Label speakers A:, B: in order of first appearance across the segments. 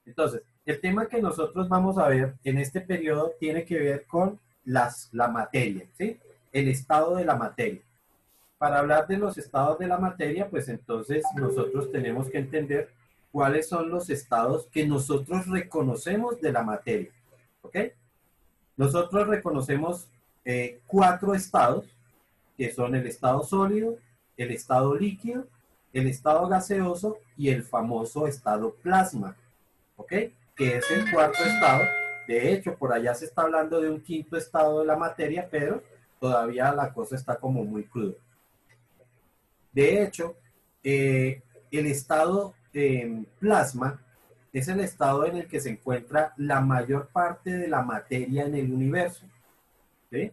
A: Entonces, el tema que nosotros vamos a ver en este periodo tiene que ver con la materia, ¿sí? El estado de la materia. Para hablar de los estados de la materia, pues entonces nosotros tenemos que entender cuáles son los estados que nosotros reconocemos de la materia, ¿ok? Nosotros reconocemos cuatro estados, que son el estado sólido, el estado líquido, el estado gaseoso y el famoso estado plasma, ¿ok? Que es el cuarto estado. De hecho, por allá se está hablando de un quinto estado de la materia, pero todavía la cosa está como muy cruda. De hecho, el estado plasma es el estado en el que se encuentra la mayor parte de la materia en el universo, ¿sí?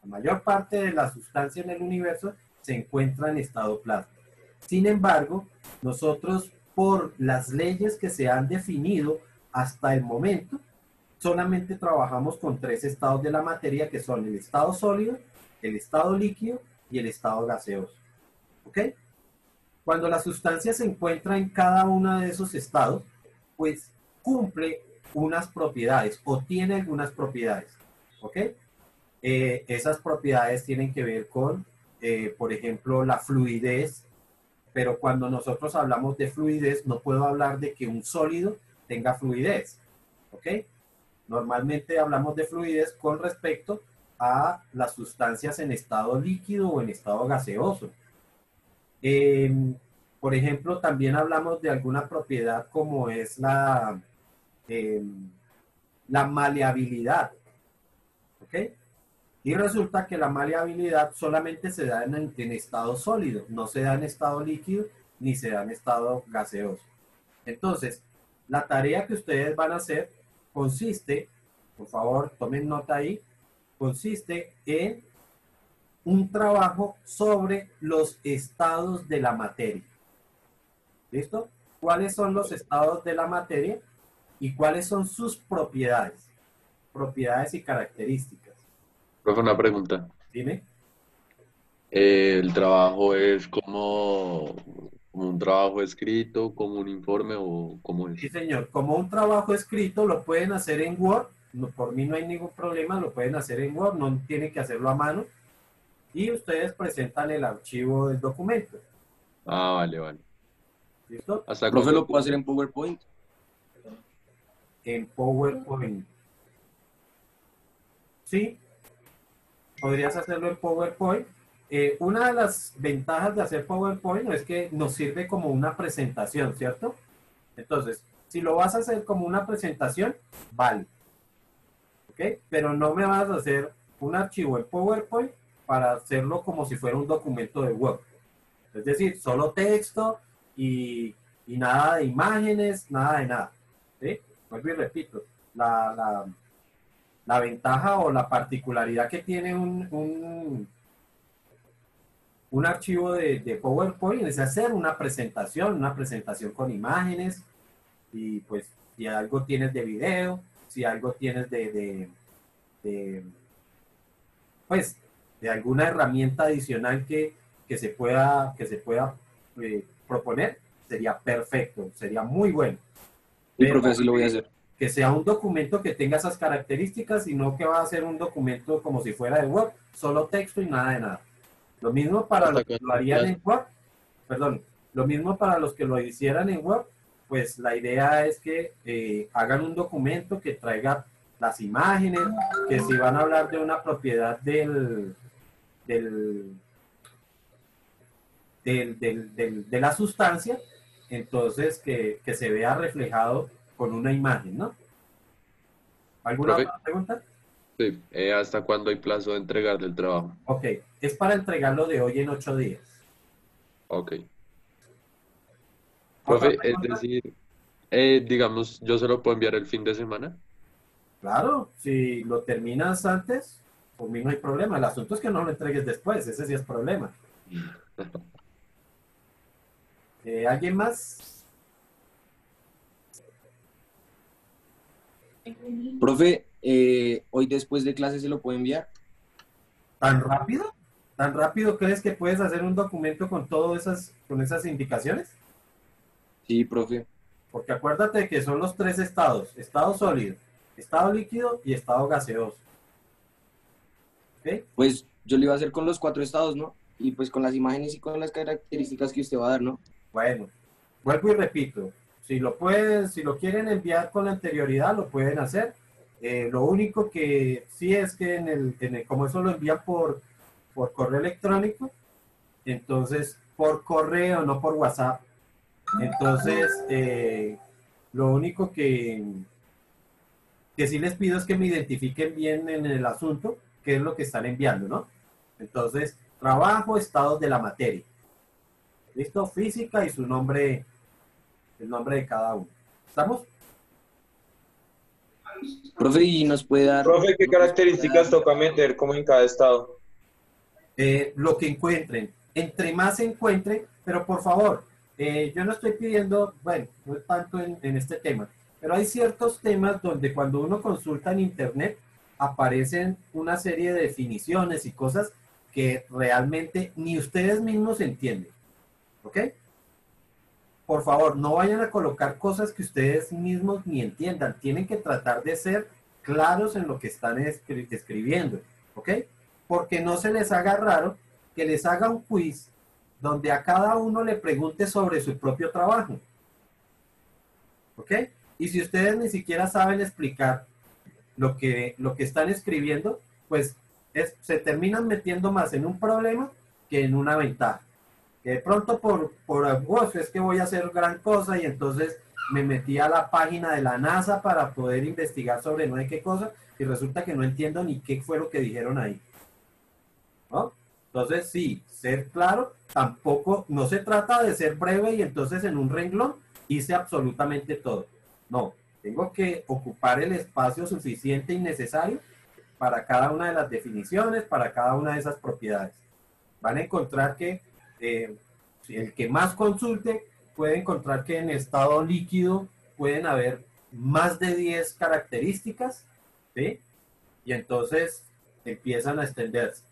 A: La mayor parte de la sustancia en el universo se encuentra en estado plasma. Sin embargo, nosotros, por las leyes que se han definido hasta el momento, solamente trabajamos con tres estados de la materia, que son el estado sólido, el estado líquido y el estado gaseoso. ¿Ok? Cuando la sustancia se encuentra en cada uno de esos estados, pues cumple unas propiedades o tiene algunas propiedades. ¿Ok? Esas propiedades tienen que ver con, por ejemplo, la fluidez, pero cuando nosotros hablamos de fluidez, no puedo hablar de que un sólido tenga fluidez. ¿Ok? Normalmente hablamos de fluidez con respecto a las sustancias en estado líquido o en estado gaseoso. Eh, por ejemplo, también hablamos de alguna propiedad como es eh, la maleabilidad. ¿Ok? Y resulta que la maleabilidad solamente se da en estado sólido, no se da en estado líquido ni se da en estado gaseoso. Entonces, la tarea que ustedes van a hacer consiste, por favor, tomen nota ahí, consiste en un trabajo sobre los estados de la materia. ¿Listo? ¿Cuáles son los estados de la materia y cuáles son sus propiedades? Propiedades y características.
B: Profe, una pregunta.
A: Dime.
B: ¿El trabajo es como un trabajo escrito, como un informe o cómo
A: Sí,
B: es?
A: señor. Como un trabajo escrito lo pueden hacer en Word. No, por mí no hay ningún problema, lo pueden hacer en Word, no tienen que hacerlo a mano. Y ustedes presentan el archivo del documento.
B: Ah, vale, vale.
A: ¿Listo?
B: ¿Hasta
C: Profe,
B: cuándo
C: ¿lo puedo
B: dura?
C: hacer en PowerPoint?
A: En PowerPoint. Sí, podrías hacerlo en PowerPoint. Una de las ventajas de hacer PowerPoint es que nos sirve como una presentación, ¿cierto? Entonces, si lo vas a hacer como una presentación, vale. ¿Ok? Pero no me vas a hacer un archivo en PowerPoint para hacerlo como si fuera un documento de Word. Es decir, solo texto y nada de imágenes, nada de nada. ¿Sí? Vuelvo y repito, la ventaja o la particularidad que tiene un archivo de PowerPoint es hacer una presentación con imágenes y pues si algo tienes de video, si algo tienes de pues de alguna herramienta adicional que se pueda proponer, sería perfecto, sería muy bueno.
C: Sí,
A: Pero
C: profe, así lo voy a hacer.
A: que sea un documento que tenga esas características y no que va a ser un documento como si fuera de Word, solo texto y nada de nada. Lo mismo para los
B: ¿Hasta
A: que
B: cuándo
A: lo
B: hay
A: harían
B: plazo?
A: en Word, perdón, lo mismo para los que lo hicieran en Word, pues la idea es que hagan un documento que traiga las imágenes, que si van a hablar de una propiedad del, de la sustancia, entonces que se vea reflejado con una imagen, ¿no? ¿Alguna
B: Profe,
A: otra pregunta?
B: sí. ¿Hasta cuándo hay plazo de entregarle el trabajo?
A: Ok, es para entregarlo de hoy en 8 días.
B: Ok.
A: ¿Otra
B: Profe, es
A: pregunta?
B: decir, digamos, yo se lo puedo enviar el fin de semana.
A: Claro, si lo terminas antes, por mí no hay problema. El asunto es que no lo entregues después, ese sí es problema. ¿Alguien más?
C: Profe, hoy después de clase se lo puedo enviar.
A: ¿Tan rápido? ¿Tan rápido crees que puedes hacer un documento con todas con esas indicaciones?
C: Sí, profe.
A: Porque acuérdate que son los tres estados: estado sólido, estado líquido y estado gaseoso. ¿Ok?
C: Pues yo lo iba a hacer con los 4 estados, ¿no? Y pues con las imágenes y con las características que usted va a dar, ¿no?
A: Bueno, vuelvo y repito, si lo quieren enviar con anterioridad, lo pueden hacer. Lo único que sí es que como eso lo envían por correo electrónico, entonces por correo, no por WhatsApp. Entonces, lo único que sí les pido es que me identifiquen bien en el asunto qué es lo que están enviando, ¿no? Entonces, trabajo, estados de la materia. ¿Listo? Física y su nombre, el nombre de cada uno. ¿Estamos?
C: Profe, y nos puede dar,
D: Profe, ¿qué
C: nos puede dar,
D: características toca meter como en cada estado?
A: Lo que encuentren. Entre más se encuentren, pero por favor, yo no estoy pidiendo, bueno, no es tanto en este tema, pero hay ciertos temas donde cuando uno consulta en internet aparecen una serie de definiciones y cosas que realmente ni ustedes mismos entienden. ¿Ok? Por favor, no vayan a colocar cosas que ustedes mismos ni entiendan. Tienen que tratar de ser claros en lo que están escribiendo. ¿Ok? Porque no se les haga raro que les haga un quiz donde a cada uno le pregunte sobre su propio trabajo. ¿Ok? Y si ustedes ni siquiera saben explicar lo que están escribiendo, pues se terminan metiendo más en un problema que en una ventaja. Que de pronto es que voy a hacer gran cosa y entonces me metí a la página de la NASA para poder investigar sobre no sé qué cosa y resulta que no entiendo ni qué fue lo que dijeron ahí. ¿No? Entonces, sí, ser claro, tampoco, no se trata de ser breve y entonces en un renglón hice absolutamente todo. No, tengo que ocupar el espacio suficiente y necesario para cada una de las definiciones, para cada una de esas propiedades. Van a encontrar que el que más consulte puede encontrar que en estado líquido pueden haber más de 10 características, ¿sí? Y entonces empiezan a extenderse.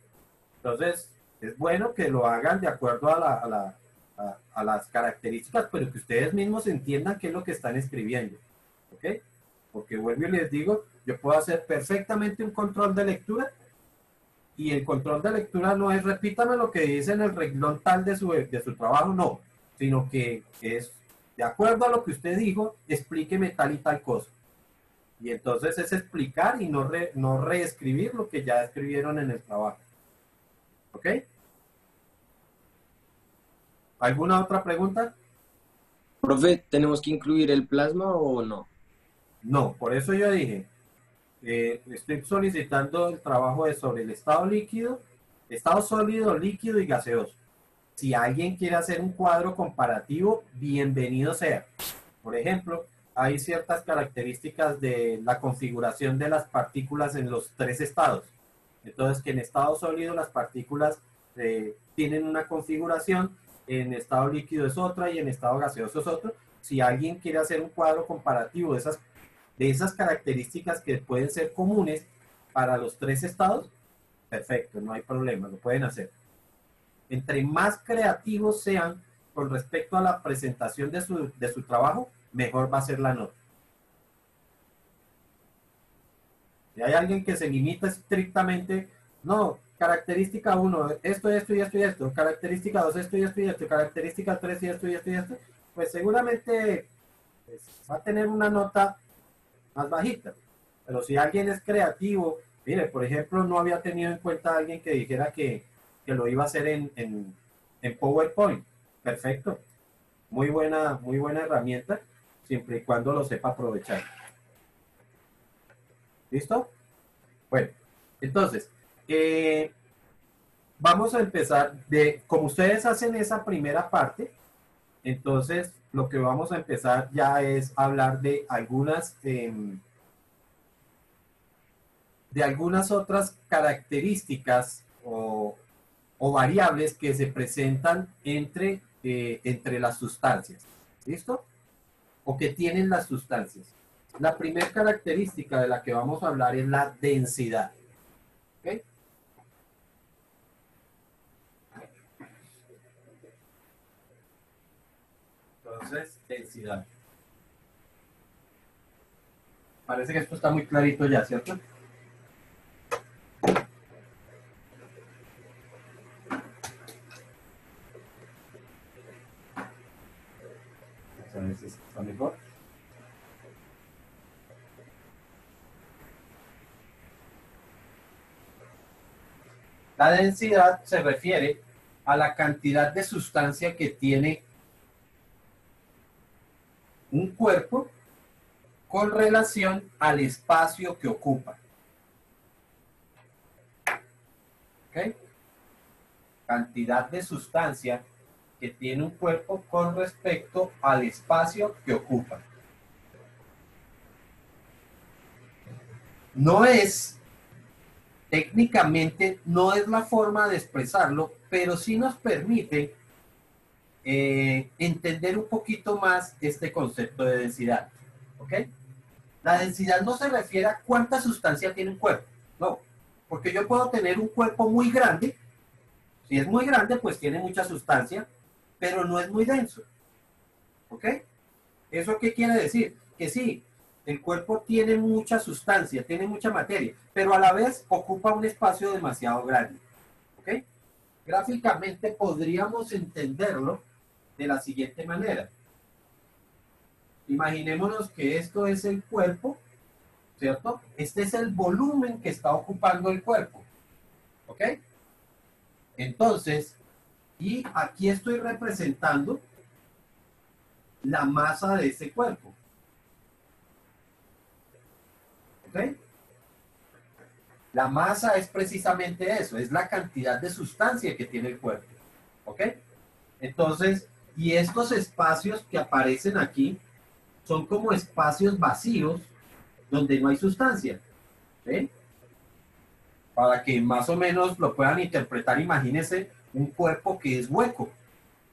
A: Entonces, es bueno que lo hagan de acuerdo a las características, pero que ustedes mismos entiendan qué es lo que están escribiendo. ¿Ok? Porque vuelvo y les digo, yo puedo hacer perfectamente un control de lectura y el control de lectura no es repítame lo que dice en el renglón tal de su trabajo, no, sino que es de acuerdo a lo que usted dijo, explíqueme tal y tal cosa. Y entonces es explicar y no reescribir lo que ya escribieron en el trabajo. ¿Ok? ¿Alguna otra pregunta?
C: profe, ¿tenemos que incluir el plasma o no?
A: No, por eso yo dije, estoy solicitando el trabajo sobre el estado líquido, estado sólido, líquido y gaseoso. Si alguien quiere hacer un cuadro comparativo, bienvenido sea. Por ejemplo, hay ciertas características de la configuración de las partículas en los tres estados. Entonces, que en estado sólido las partículas tienen una configuración, en estado líquido es otra y en estado gaseoso es otro. Si alguien quiere hacer un cuadro comparativo de esas características que pueden ser comunes para los tres estados, perfecto, no hay problema, lo pueden hacer. Entre más creativos sean con respecto a la presentación de su trabajo, mejor va a ser la nota. Si hay alguien que se limita estrictamente, no, característica 1, esto, esto y esto y esto, característica 2, esto y esto y esto, característica 3 y esto y esto y esto, pues seguramente pues, va a tener una nota más bajita. Pero si alguien es creativo, mire, por ejemplo, no había tenido en cuenta a alguien que dijera que lo iba a hacer en PowerPoint. Perfecto. Muy buena herramienta, siempre y cuando lo sepa aprovechar. ¿Listo? Bueno, entonces, vamos a empezar como ustedes hacen esa primera parte, entonces lo que vamos a empezar ya es hablar de algunas otras características o variables que se presentan entre las sustancias. ¿Listo? O que tienen las sustancias. La primera característica de la que vamos a hablar es la densidad. ¿Ok? Entonces, densidad. Parece que esto está muy clarito ya, ¿cierto? Vamos a ver si está mejor. La densidad se refiere a la cantidad de sustancia que tiene un cuerpo con relación al espacio que ocupa. ¿Ok? Cantidad de sustancia que tiene un cuerpo con respecto al espacio que ocupa. No es, técnicamente, no es la forma de expresarlo, pero sí nos permite entender un poquito más este concepto de densidad. ¿Ok? La densidad no se refiere a cuánta sustancia tiene un cuerpo, no, porque yo puedo tener un cuerpo muy grande, si es muy grande pues tiene mucha sustancia, pero no es muy denso. ¿Ok? ¿Eso qué quiere decir? Que sí, el cuerpo tiene mucha sustancia, tiene mucha materia, pero a la vez ocupa un espacio demasiado grande. ¿Ok? Gráficamente podríamos entenderlo de la siguiente manera. Imaginémonos que esto es el cuerpo, ¿cierto? Este es el volumen que está ocupando el cuerpo. ¿Ok? Entonces, y aquí estoy representando la masa de ese cuerpo. ¿Ok? La masa es precisamente eso, es la cantidad de sustancia que tiene el cuerpo. ¿Ok? Entonces, y estos espacios que aparecen aquí son como espacios vacíos donde no hay sustancia. ¿Sí? Para que más o menos lo puedan interpretar, imagínense un cuerpo que es hueco.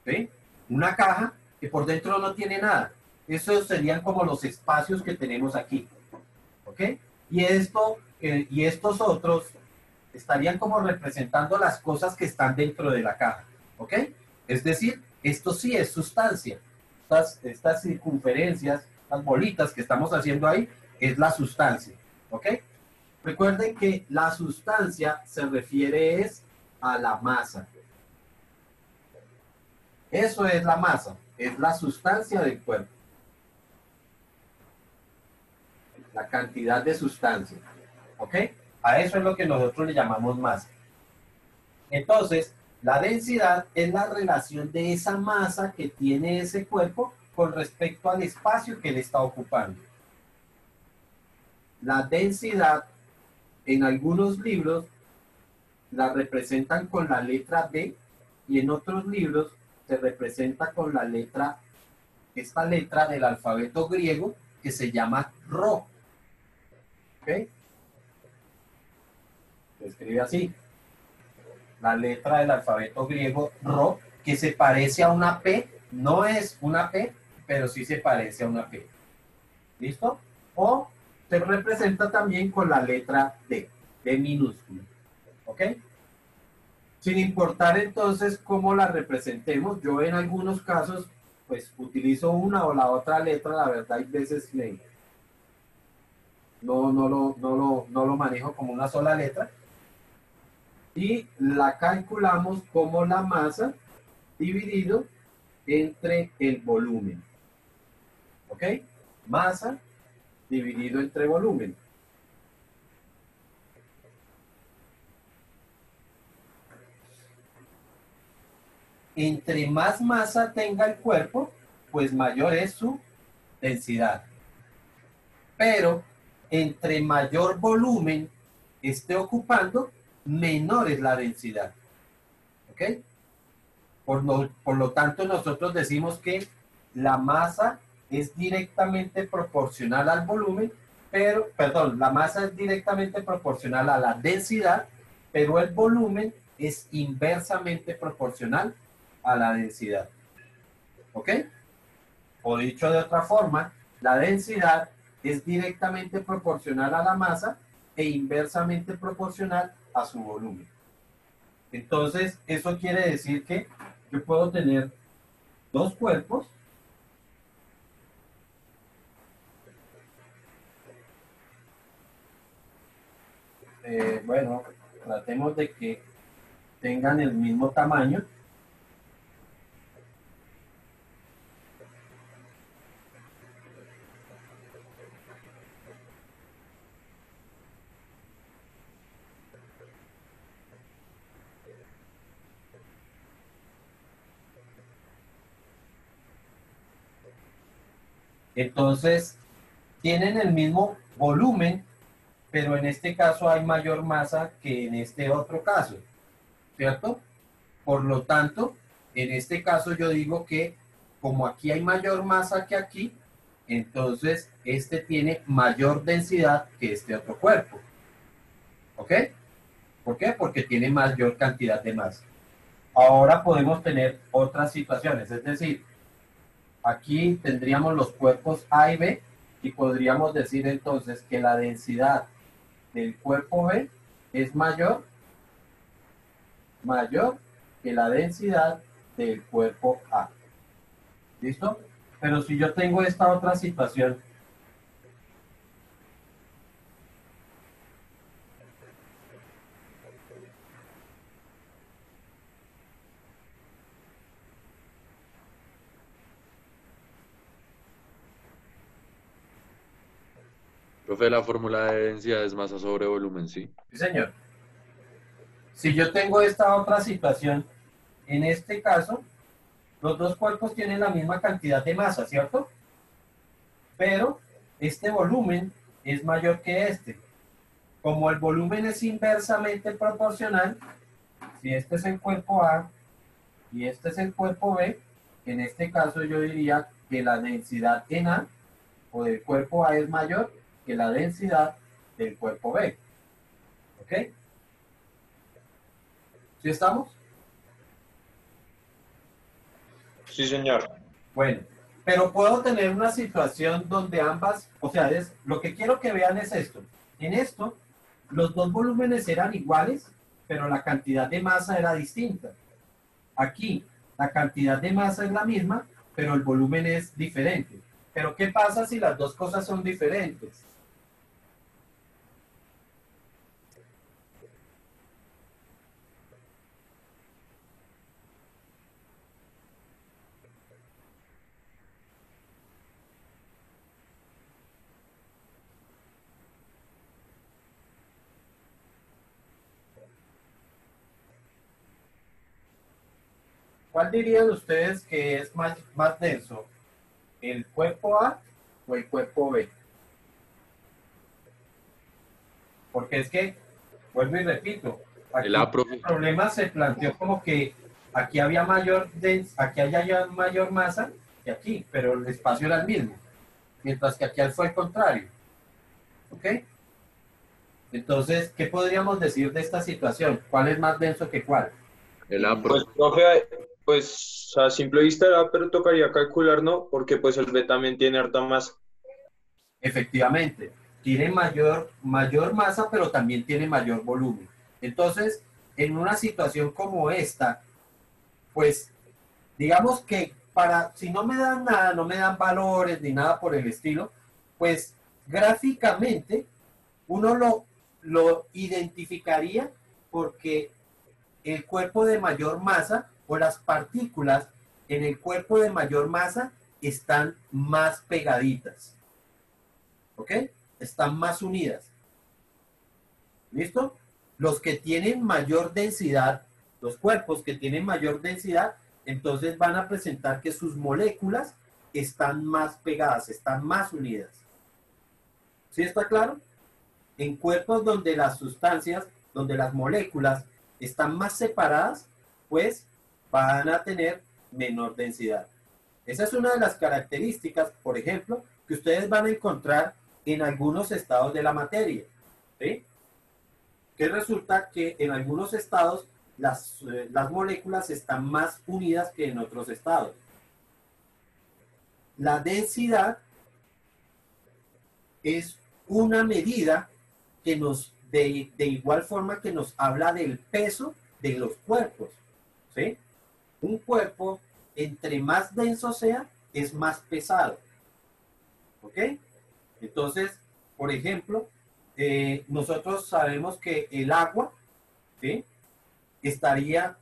A: ¿Sí? Una caja que por dentro no tiene nada. Esos serían como los espacios que tenemos aquí. ¿Ok? Y estos otros estarían como representando las cosas que están dentro de la caja. ¿Ok? Es decir, esto sí es sustancia. Estas circunferencias, las bolitas que estamos haciendo ahí, es la sustancia. ¿Ok? Recuerden que la sustancia se refiere es a la masa. Eso es la masa, es la sustancia del cuerpo. La cantidad de sustancia. ¿Ok? A eso es lo que nosotros le llamamos masa. Entonces, la densidad es la relación de esa masa que tiene ese cuerpo con respecto al espacio que le está ocupando. La densidad, en algunos libros, la representan con la letra D y en otros libros se representa con la letra, esta letra del alfabeto griego que se llama Rho. ¿Ok? Se escribe así. La letra del alfabeto griego Rho, que se parece a una P, no es una P, pero sí se parece a una P. ¿Listo? O se representa también con la letra D, D minúscula. ¿Ok? Sin importar entonces cómo la representemos, yo en algunos casos pues utilizo una o la otra letra, la verdad hay veces que no lo manejo como una sola letra, y la calculamos como la masa dividido entre el volumen. ¿Ok? Masa dividido entre volumen. Entre más masa tenga el cuerpo, pues mayor es su densidad. Pero entre mayor volumen esté ocupando, menor es la densidad. ¿Ok? Por lo tanto, nosotros decimos que la masa es directamente proporcional al volumen, pero, perdón, la masa es directamente proporcional a la densidad, pero el volumen es inversamente proporcional a la densidad. ¿Ok? O dicho de otra forma, la densidad es directamente proporcional a la masa e inversamente proporcional a su volumen. Entonces, eso quiere decir que yo puedo tener dos cuerpos Bueno, tratemos de que tengan el mismo tamaño. Entonces, tienen el mismo volumen, pero en este caso hay mayor masa que en este otro caso, ¿cierto? Por lo tanto, en este caso yo digo que como aquí hay mayor masa que aquí, entonces este tiene mayor densidad que este otro cuerpo. ¿Ok? ¿Por qué? Porque tiene mayor cantidad de masa. Ahora podemos tener otras situaciones, es decir, aquí tendríamos los cuerpos A y B y podríamos decir entonces que la densidad del cuerpo B es mayor que la densidad del cuerpo A. ¿Listo? Pero si yo tengo esta otra situación,
B: Profe, la fórmula de densidad es masa sobre volumen, ¿sí?
A: sí señor, si yo tengo esta otra situación, en este caso, los dos cuerpos tienen la misma cantidad de masa, ¿cierto? Pero este volumen es mayor que este. Como el volumen es inversamente proporcional, si este es el cuerpo A y este es el cuerpo B, en este caso yo diría que la densidad en A o del cuerpo A es mayor que la densidad del cuerpo B. ¿Ok? ¿Sí estamos?
D: Sí, señor.
A: Bueno, pero puedo tener una situación donde ambas, o sea, lo que quiero que vean es esto. En esto, los dos volúmenes eran iguales, pero la cantidad de masa era distinta. Aquí, la cantidad de masa es la misma, pero el volumen es diferente. Pero ¿qué pasa si las dos cosas son diferentes? ¿Cuál dirían ustedes que es más denso? ¿El cuerpo A o el cuerpo B? Porque es que, vuelvo y repito, aquí
B: El A,
A: el
B: profe.
A: problema se planteó como que aquí aquí haya mayor masa que aquí, pero el espacio era el mismo, mientras que aquí fue el contrario. ¿Ok? Entonces, ¿qué podríamos decir de esta situación? ¿Cuál es más denso que cuál?
B: El A,
D: Pues,
B: profe.
D: profe, pues a simple vista era, pero tocaría calcular, ¿no? Porque pues el B también tiene harta más.
A: Efectivamente, tiene mayor masa, pero también tiene mayor volumen. Entonces, en una situación como esta, pues, digamos que si no me dan nada, no me dan valores ni nada por el estilo, pues gráficamente uno lo identificaría porque el cuerpo de mayor masa o las partículas en el cuerpo de mayor masa están más pegaditas. ¿Ok? Están más unidas. ¿Listo? Los que tienen mayor densidad, los cuerpos que tienen mayor densidad, entonces van a presentar que sus moléculas están más pegadas, están más unidas. ¿Sí está claro? En cuerpos donde las sustancias, donde las moléculas están más separadas, pues van a tener menor densidad. Esa es una de las características, por ejemplo, que ustedes van a encontrar en algunos estados de la materia. ¿Sí? Que resulta que en algunos estados las moléculas están más unidas que en otros estados. La densidad es una medida que de igual forma que nos habla del peso de los cuerpos. ¿Sí? Un cuerpo, entre más denso sea, es más pesado. ¿Ok? Entonces, por ejemplo, nosotros sabemos que el agua, ¿sí?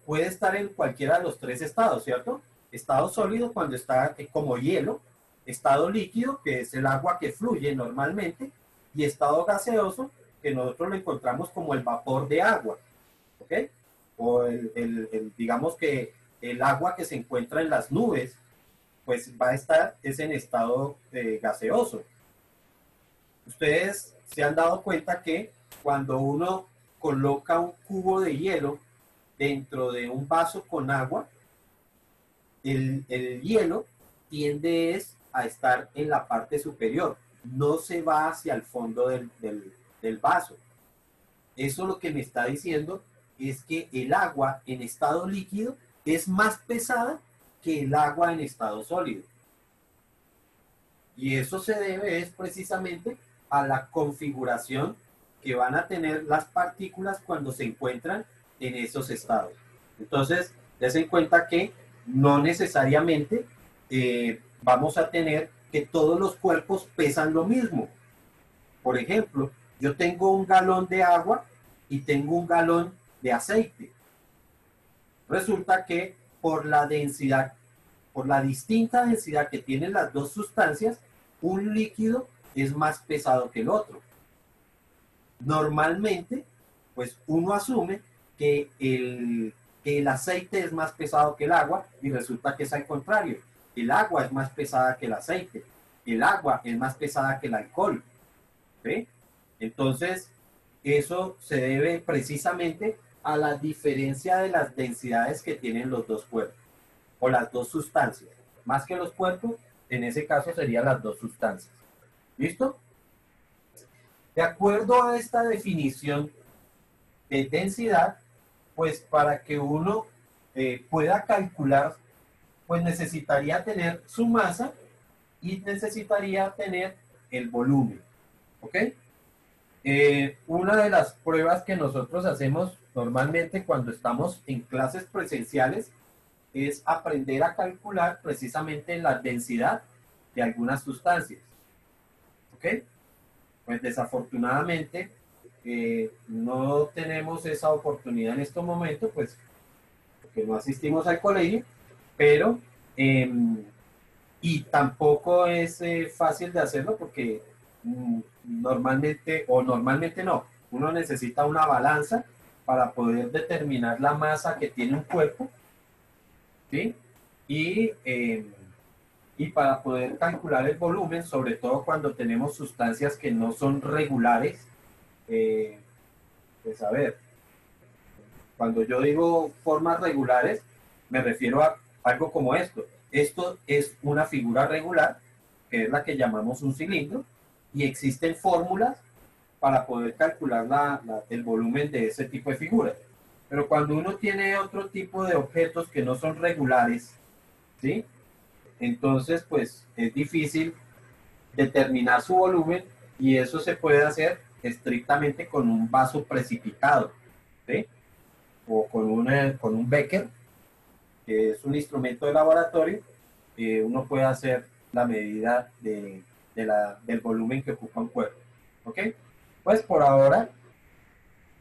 A: Puede estar en cualquiera de los tres estados, ¿cierto? Estado sólido cuando está como hielo, estado líquido, que es el agua que fluye normalmente, y estado gaseoso, que nosotros lo encontramos como el vapor de agua, ¿ok? O digamos que el agua que se encuentra en las nubes, pues va a estar, es en estado gaseoso. Ustedes se han dado cuenta que cuando uno coloca un cubo de hielo dentro de un vaso con agua, el hielo tiende a estar en la parte superior, no se va hacia el fondo del vaso. Eso lo que me está diciendo es que el agua en estado líquido es más pesada que el agua en estado sólido. Y eso se debe es precisamente a la configuración que van a tener las partículas cuando se encuentran en esos estados. Entonces, des en cuenta que no necesariamente vamos a tener que todos los cuerpos pesan lo mismo. Por ejemplo, yo tengo un galón de agua y tengo un galón de aceite. Resulta que por la densidad, por la distinta densidad que tienen las dos sustancias, un líquido es más pesado que el otro. Normalmente, pues uno asume que el aceite es más pesado que el agua y resulta que es al contrario. El agua es más pesada que el aceite. El agua es más pesada que el alcohol. ¿Sí? Entonces, eso se debe precisamente a la diferencia de las densidades que tienen los dos cuerpos o las dos sustancias. Más que los cuerpos, en ese caso serían las dos sustancias. ¿Listo? De acuerdo a esta definición de densidad, pues para que uno pueda calcular, pues necesitaría tener su masa y necesitaría tener el volumen. ¿Ok? Una de las pruebas que nosotros hacemos normalmente cuando estamos en clases presenciales es aprender a calcular precisamente la densidad de algunas sustancias. ¿Ok? Pues desafortunadamente no tenemos esa oportunidad en estos momentos, pues porque no asistimos al colegio, pero y tampoco es fácil de hacerlo porque normalmente no, uno necesita una balanza para poder determinar la masa que tiene un cuerpo, ¿sí? Y para poder calcular el volumen, sobre todo cuando tenemos sustancias que no son regulares, pues a ver, cuando yo digo formas regulares, me refiero a algo como esto. Esto es una figura regular, que es la que llamamos un cilindro, y existen fórmulas para poder calcular el volumen de ese tipo de figuras. Pero cuando uno tiene otro tipo de objetos que no son regulares, ¿sí? Entonces, pues es difícil determinar su volumen y eso se puede hacer estrictamente con un vaso precipitado, ¿sí? O con un Becker, que es un instrumento de laboratorio, uno puede hacer la medida del volumen que ocupa un cuerpo. ¿Ok? Pues por ahora,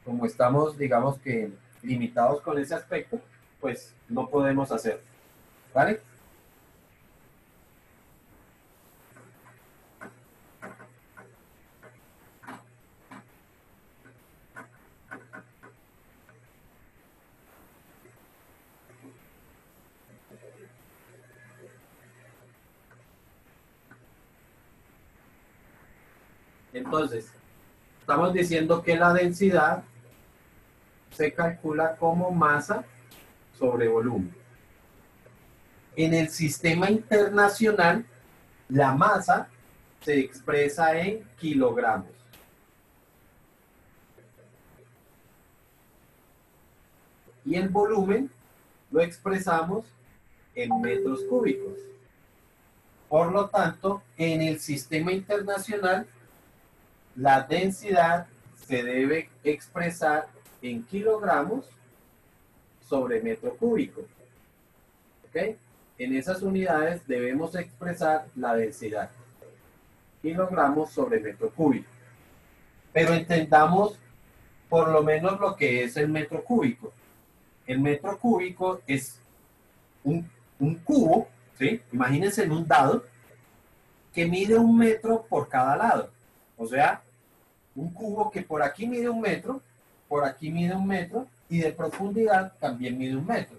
A: como estamos, digamos que limitados con ese aspecto, pues no podemos hacerlo. ¿Vale? Entonces, estamos diciendo que la densidad se calcula como masa sobre volumen. En el sistema internacional, la masa se expresa en kilogramos. Y el volumen lo expresamos en metros cúbicos. Por lo tanto, en el sistema internacional, la densidad se debe expresar en kilogramos sobre metro cúbico. ¿Ok? En esas unidades debemos expresar la densidad. Kilogramos sobre metro cúbico. pero entendamos por lo menos lo que es el metro cúbico. El metro cúbico es un cubo, ¿sí? Imagínense en un dado que mide 1 metro por cada lado. O sea, un cubo que por aquí mide 1 metro, por aquí mide 1 metro y de profundidad también mide 1 metro.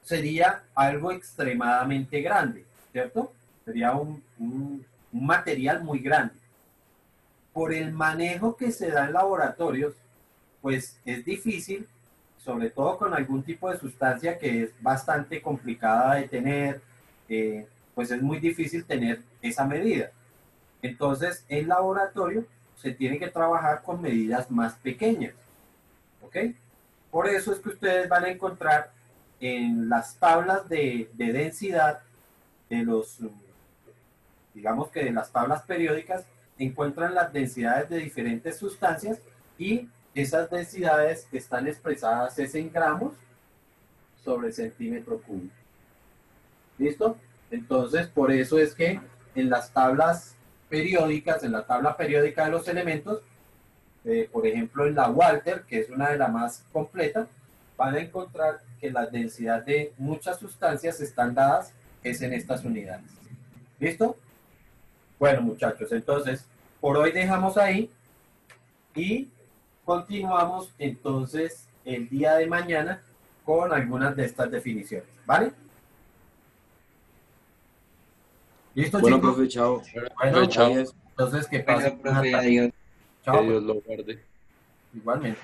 A: Sería algo extremadamente grande, ¿cierto? Sería un material muy grande. Por el manejo que se da en laboratorios, pues es difícil, sobre todo con algún tipo de sustancia que es bastante complicada de tener, pues es muy difícil tener esa medida. Entonces, en laboratorio se tiene que trabajar con medidas más pequeñas, ¿ok? Por eso es que ustedes van a encontrar en las tablas de densidad de los, digamos que de las tablas periódicas, encuentran las densidades de diferentes sustancias y esas densidades están expresadas en gramos sobre centímetro cúbico. ¿Listo? Entonces, por eso es que en las tablas periódicas, en la tabla periódica de los elementos, por ejemplo en la Walter, que es una de las más completas, van a encontrar que la densidad de muchas sustancias están dadas es en estas unidades. ¿Listo? Bueno, muchachos, entonces, por hoy dejamos ahí y continuamos entonces el día de mañana con algunas de estas definiciones, ¿vale? ¿Listo,
C: Bueno,
A: chicos?
C: profe, chao.
A: Bueno,
B: Chao.
C: Adiós.
A: entonces que
C: Bueno,
A: pasen
C: profe,
A: buena tarde.
C: adiós.
A: Chao,
B: Que Dios lo guarde.
A: igualmente.